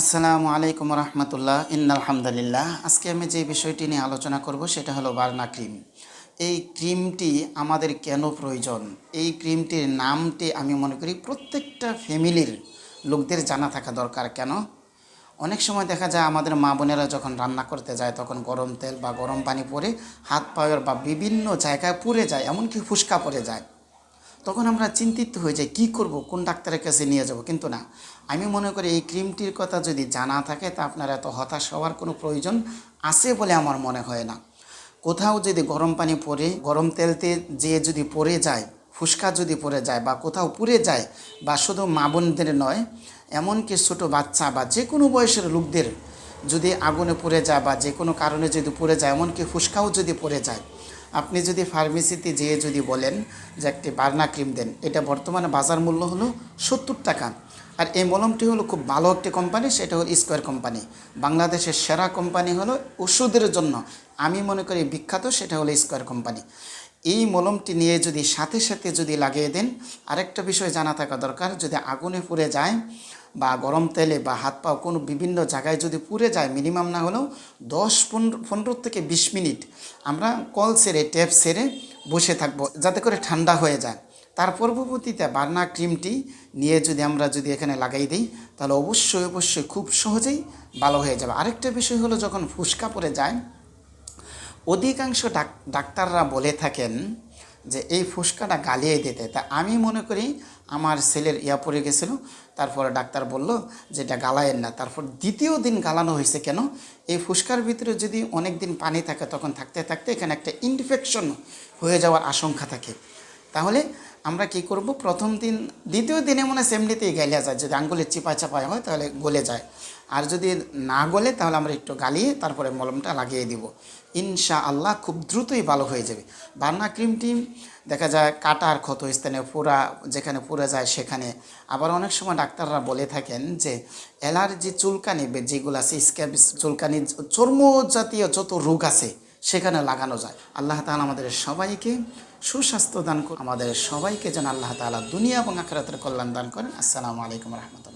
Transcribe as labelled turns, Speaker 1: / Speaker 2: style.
Speaker 1: আসসালামু আলাইকুম রহমতুল্লাহ ইন্নালহামদুলিল্লাহ। আজকে আমি যে বিষয়টি নিয়ে আলোচনা করব সেটা হলো বার্না ক্রিম। এই ক্রিমটি আমাদের কেন প্রয়োজন? এই ক্রিমটির নামটি আমি মনে করি প্রত্যেকটা ফ্যামিলির লোকদের জানা থাকা দরকার। কেন? অনেক সময় দেখা যায় আমাদের মা বোনেরা যখন রান্না করতে যায় তখন গরম তেল বা গরম পানি পরে হাত পায়ের বা বিভিন্ন জায়গায় পুড়ে যায়, এমনকি ফুসকা পড়ে যায়। তখন আমরা চিন্তিত হয়ে যাই, কী করব, কোন ডাক্তারের কাছে নিয়ে যাব। কিন্তু না, আমি মনে করি এই ক্রিমটির কথা যদি জানা থাকে তা আপনার এত হতাশ হওয়ার কোনো প্রয়োজন আছে বলে আমার মনে হয় না। কোথাও যদি গরম পানি পরে গরম তেলতে যেয়ে যদি পড়ে যায়, ফুসকা যদি পড়ে যায় বা কোথাও পুড়ে যায়, বা শুধু মা বোনদের নয়, এমনকি ছোটো বাচ্চা বা যে কোনো বয়সের লোকদের যদি আগুনে পড়ে যায় বা যে কোনো কারণে যদি পড়ে যায়, এমনকি ফুসকাও যদি পড়ে যায়, আপনি যদি ফার্মেসিতে যেয়ে যদি বলেন যে একটি বার্না ক্রিম দেন, এটা বর্তমানে বাজার মূল্য হলো 70 টাকা। আর এই মলমটি হলো খুব ভালো একটি কোম্পানি, সেটা হলো স্কোয়ার কোম্পানি। বাংলাদেশের সেরা কোম্পানি হলো ওষুধের জন্য আমি মনে করি বিখ্যাত, সেটা হলো স্কোয়ার কোম্পানি। এই মলমটি নিয়ে যদি সাথে সাথে যদি লাগিয়ে দেন, আরেকটা বিষয় জানা থাকা দরকার, যদি আগুনে পুড়ে যায় বা গরম তেলে বা হাত পা কোনো বিভিন্ন জায়গায় যদি পুড়ে যায়, মিনিমাম না হলেও 10-15 থেকে 20 মিনিট আমরা কল সেরে ট্যাপ সেরে বসে থাকবো, যাতে করে ঠান্ডা হয়ে যায়। তার পরবর্তীতে বার্না ক্রিমটি নিয়ে যদি আমরা যদি এখানে লাগাই দিই, তাহলে অবশ্যই খুব সহজেই ভালো হয়ে যাবে। আরেকটা বিষয় হলো, যখন ফুসকা পড়ে যায়, অধিকাংশ ডাক্তাররা বলে থাকেন যে এই ফুসকাটা গালিয়ে দিতে। তা আমি মনে করি আমার ছেলের পড়ে গেছিলো, তারপরে ডাক্তার বলল যে এটা গালায়েন না। তারপর দ্বিতীয় দিন গালানো হয়েছে। কেন? এই ফুসকার ভিতরে যদি অনেক দিন পানি থাকে, তখন থাকতে থাকতে এখানে একটা ইনফেকশন হয়ে যাওয়ার আশঙ্কা থাকে। তাহলে আমরা কি করব, প্রথম দিন দ্বিতীয় দিনে মনে সেমনিতেই গালিয়া যায়, যদি আঙ্গুলের চিপায় হয় তাহলে গলে যায়। আর যদি না গলে তাহলে আমরা একটু গালিয়ে তারপরে মলমটা লাগিয়ে দিব, ইনশাআল্লাহ খুব দ্রুতই ভালো হয়ে যাবে। বার্না ক্রিমটি দেখা যায় কাটার ক্ষত স্থানে পুরা, যেখানে পুড়ে যায় সেখানে। আবার অনেক সময় ডাক্তাররা বলে থাকেন যে অ্যালার্জি, চুলকানি যেগুলো আছে, স্ক্যাবিস চুলকানি, চর্ম জাতীয় যত রোগ আছে সেখানে লাগানো যায়। আল্লাহ তাআলা আমাদের সবাইকে সুস্বাস্থ্য দান করুন, আমাদের সবাইকে যেন আল্লাহ তাআলা দুনিয়া এবং আখিরাতের কল্যাণ দান করেন। আসসালামু আলাইকুম রহমতুল্লাহ।